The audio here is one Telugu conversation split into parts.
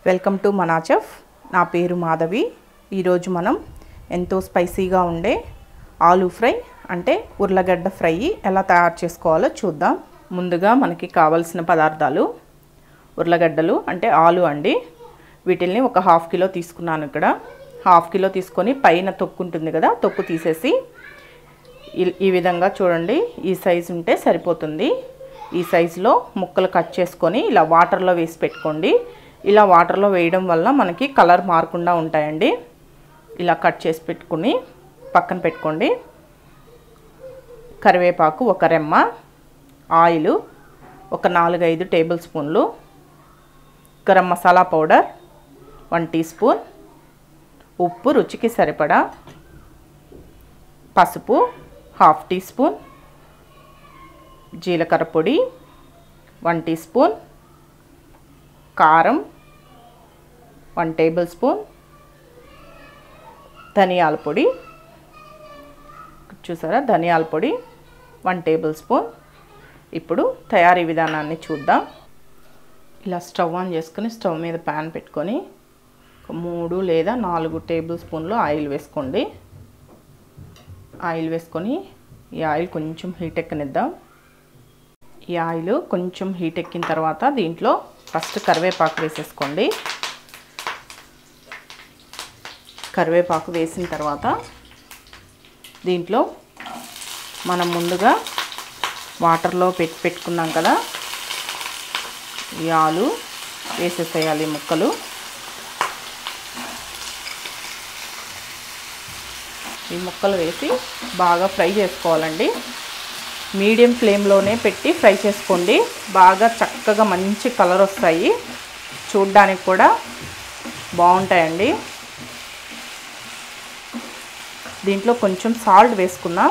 వెల్కమ్ టు మనా చెఫ్. నా పేరు మాధవి. ఈరోజు మనం ఎంతో స్పైసీగా ఉండే ఆలూ ఫ్రై అంటే ఉర్లగడ్డ ఫ్రై ఎలా తయారు చేసుకోవాలో చూద్దాం. ముందుగా మనకి కావాల్సిన పదార్థాలు ఉర్లగడ్డలు అంటే ఆలు అండి. వీటిల్ని ఒక హాఫ్ కిలో తీసుకున్నాను. ఇక్కడ హాఫ్ కిలో తీసుకొని పైన తొక్కు ఉంటుంది కదా, తొక్కు తీసేసి ఈ విధంగా చూడండి, ఈ సైజు ఉంటే సరిపోతుంది. ఈ సైజులో ముక్కలు కట్ చేసుకొని ఇలా వాటర్లో వేసి పెట్టుకోండి. ఇలా వాటర్లో వేయడం వల్ల మనకి కలర్ మారకుండా ఉంటాయండి. ఇలా కట్ చేసి పెట్టుకుని పక్కన పెట్టుకోండి. కరివేపాకు ఒక రెమ్మ, ఆయిల్ ఒక 4-5 టేబుల్ స్పూన్లు, garam masala powder 1 teaspoon, ఉప్పు రుచికి సరిపడా, పసుపు 1/2 టీ స్పూన్, జీలకర్ర పొడి 1 టీ స్పూన్, కారం 1 టేబుల్ స్పూన్, ధనియాల పొడి చూసారా, ధనియాల పొడి 1 టేబుల్ స్పూన్. ఇప్పుడు తయారీ విధానాన్ని చూద్దాం. ఇలా స్టవ్ ఆన్ చేసుకొని స్టవ్ మీద ప్యాన్ పెట్టుకొని 3 లేదా 4 టేబుల్ స్పూన్లు ఆయిల్ వేసుకోండి. ఆయిల్ వేసుకొని ఈ ఆయిల్ కొంచెం హీట్ ఎక్కనిద్దాం. ఈ ఆయిల్ కొంచెం హీట్ ఎక్కిన తర్వాత దీంట్లో ఫస్ట్ కరివేపాకు వేసేసుకోండి. కరివేపాకు వేసిన తర్వాత దీంట్లో మనం ముందుగా వాటర్లో పెట్టుకున్నాం కదా, ఈ ఆలు వేసేసేయాలి ముక్కలు. ఈ ముక్కలు వేసి బాగా ఫ్రై చేసుకోవాలండి. మీడియం ఫ్లేమ్లోనే పెట్టి ఫ్రై చేసుకోండి. బాగా చక్కగా మంచి కలర్ వస్తాయి, చూడ్డానికి కూడా బాగుంటాయండి. దీంట్లో కొంచెం సాల్ట్ వేసుకుందాం.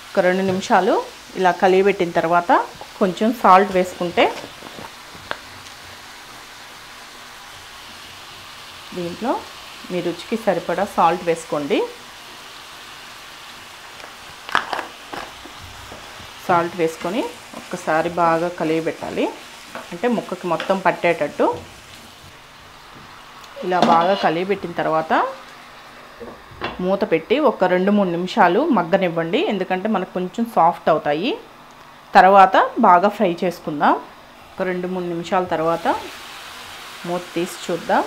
ఒక 2 నిమిషాలు ఇలా కలియబెట్టిన తర్వాత కొంచెం సాల్ట్ వేసుకుంటే దీంట్లో మీ రుచికి సరిపడా సాల్ట్ వేసుకోండి. సాల్ట్ వేసుకొని ఒక్కసారి బాగా కలియబెట్టాలి, అంటే ముక్కకి మొత్తం పట్టేటట్టు. ఇలా బాగా కలియబెట్టిన తర్వాత మూత పెట్టి ఒక 2-3 నిమిషాలు మగ్గనివ్వండి, ఎందుకంటే మనకు కొంచెం సాఫ్ట్ అవుతాయి. తర్వాత బాగా ఫ్రై చేసుకుందాం. ఒక 2-3 నిమిషాల తర్వాత మూత తీసి చూద్దాం.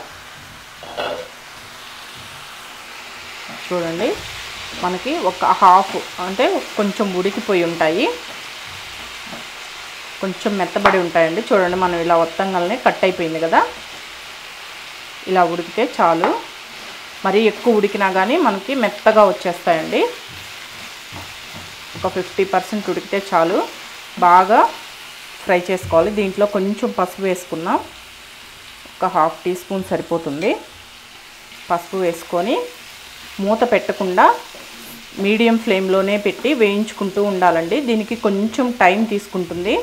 చూడండి, మనకి ఒక హాఫ్ అంటే కొంచెం ఉడికిపోయి ఉంటాయి, కొంచెం మెత్తబడి ఉంటాయండి. చూడండి, మనం ఇలా ఒత్తంగానే కట్ అయిపోయింది కదా, ఇలా ఉడికితే చాలు. మరీ ఎక్కువ ఉడికినా కానీ మనకి మెత్తగా వచ్చేస్తాయండి. ఒక 50% ఉడికితే చాలు. బాగా ఫ్రై చేసుకోవాలి. దీంట్లో కొంచెం పసుపు వేసుకున్నాం, ఒక 1/2 టీ స్పూన్ సరిపోతుంది. పసుపు వేసుకొని మూత పెట్టకుండా మీడియం ఫ్లేమ్లోనే పెట్టి వేయించుకుంటూ ఉండాలండి. దీనికి కొంచెం టైం తీసుకుంటుంది,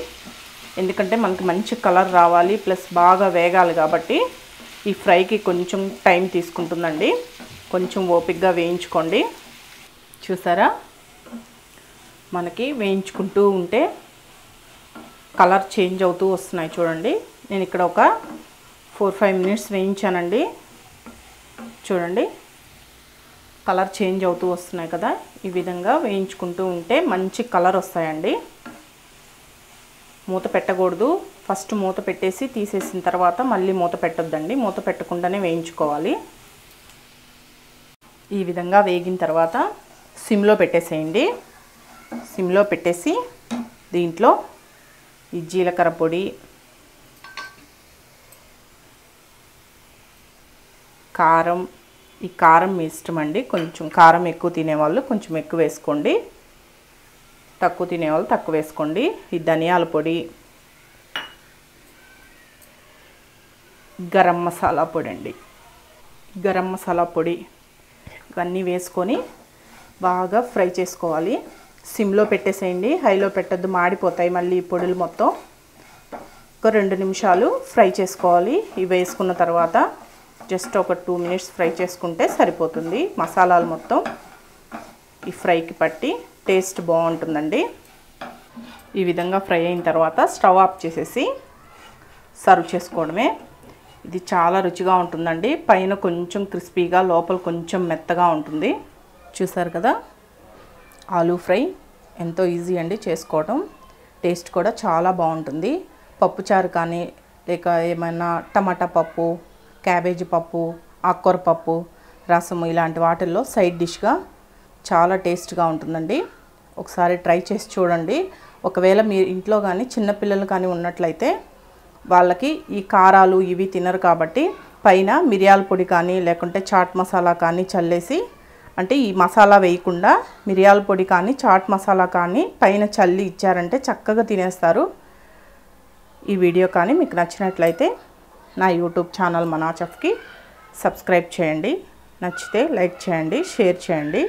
ఎందుకంటే మనకి మంచి కలర్ రావాలి, ప్లస్ బాగా వేగాలి కాబట్టి ఈ ఫ్రైకి కొంచెం టైం తీసుకుంటుందండి. కొంచెం ఓపికగా వేయించుకోండి. చూసారా, మనకి వేయించుకుంటూ ఉంటే కలర్ చేంజ్ అవుతూ వస్తున్నాయి. చూడండి, నేను ఇక్కడ ఒక 4-5 మినిట్స్ వేయించానండి. చూడండి, కలర్ చేంజ్ అవుతూ వస్తున్నాయి కదా. ఈ విధంగా వేయించుకుంటూ ఉంటే మంచి కలర్ వస్తాయండి. మూత పెట్టకూడదు. ఫస్ట్ మూత పెట్టేసి తీసేసిన తర్వాత మళ్ళీ మూత పెట్టొద్దండి. మూత పెట్టకుండానే వేయించుకోవాలి. ఈ విధంగా వేగిన తర్వాత సిమ్లో పెట్టేసేయండి. సిమ్లో పెట్టేసి దీంట్లో ఈ జీలకర్ర పొడి, కారం, ఈ కారం మీ ఇష్టం అండి. కొంచెం కారం ఎక్కువ తినేవాళ్ళు కొంచెం ఎక్కువ వేసుకోండి, తక్కువ తినేవాళ్ళు తక్కువ వేసుకోండి. ఈ ధనియాల పొడి, గరం మసాలా పొడి అండి, గరం మసాలా పొడి ఇవన్నీ వేసుకొని బాగా ఫ్రై చేసుకోవాలి. సిమ్లో పెట్టేసేయండి, హైలో పెట్టద్దు, మాడిపోతాయి మళ్ళీ ఈ పొడులు మొత్తం. ఒక 2 నిమిషాలు ఫ్రై చేసుకోవాలి. ఇవి వేసుకున్న తర్వాత జస్ట్ ఒక 2 మినిట్స్ ఫ్రై చేసుకుంటే సరిపోతుంది. మసాలాలు మొత్తం ఈ ఫ్రైకి పట్టి టేస్ట్ బాగుంటుందండి. ఈ విధంగా ఫ్రై అయిన తర్వాత స్టవ్ ఆఫ్ చేసేసి సర్వ్ చేసుకోవడమే. ఇది చాలా రుచిగా ఉంటుందండి. పైన కొంచెం క్రిస్పీగా, లోపల కొంచెం మెత్తగా ఉంటుంది. చూసారు కదా, ఆలూ ఫ్రై ఎంతో ఈజీ అండి చేసుకోవడం. టేస్ట్ కూడా చాలా బాగుంటుంది. పప్పుచారు కానీ, లేక ఏమైనా టమాటా పప్పు, క్యాబేజీ పప్పు, ఆకుకూర పప్పు, రసము ఇలాంటి వాటిల్లో సైడ్ డిష్గా చాలా టేస్ట్గా ఉంటుందండి. ఒకసారి ట్రై చేసి చూడండి. ఒకవేళ మీ ఇంట్లో కానీ చిన్నపిల్లలు కానీ ఉన్నట్లయితే వాళ్ళకి ఈ కారాలు ఇవి తినరు కాబట్టి పైన మిరియాల పొడి కానీ లేకుంటే చాట్ మసాలా కానీ చల్లేసి, అంటే ఈ మసాలా వేయకుండా మిరియాల పొడి కానీ చాట్ మసాలా కానీ పైన చల్లి ఇచ్చారంటే చక్కగా తినేస్తారు. ఈ వీడియో కానీ మీకు నచ్చినట్లయితే నా యూట్యూబ్ ఛానల్ మనా చెఫ్కి సబ్స్క్రైబ్ చేయండి. నచ్చితే లైక్ చేయండి, షేర్ చేయండి.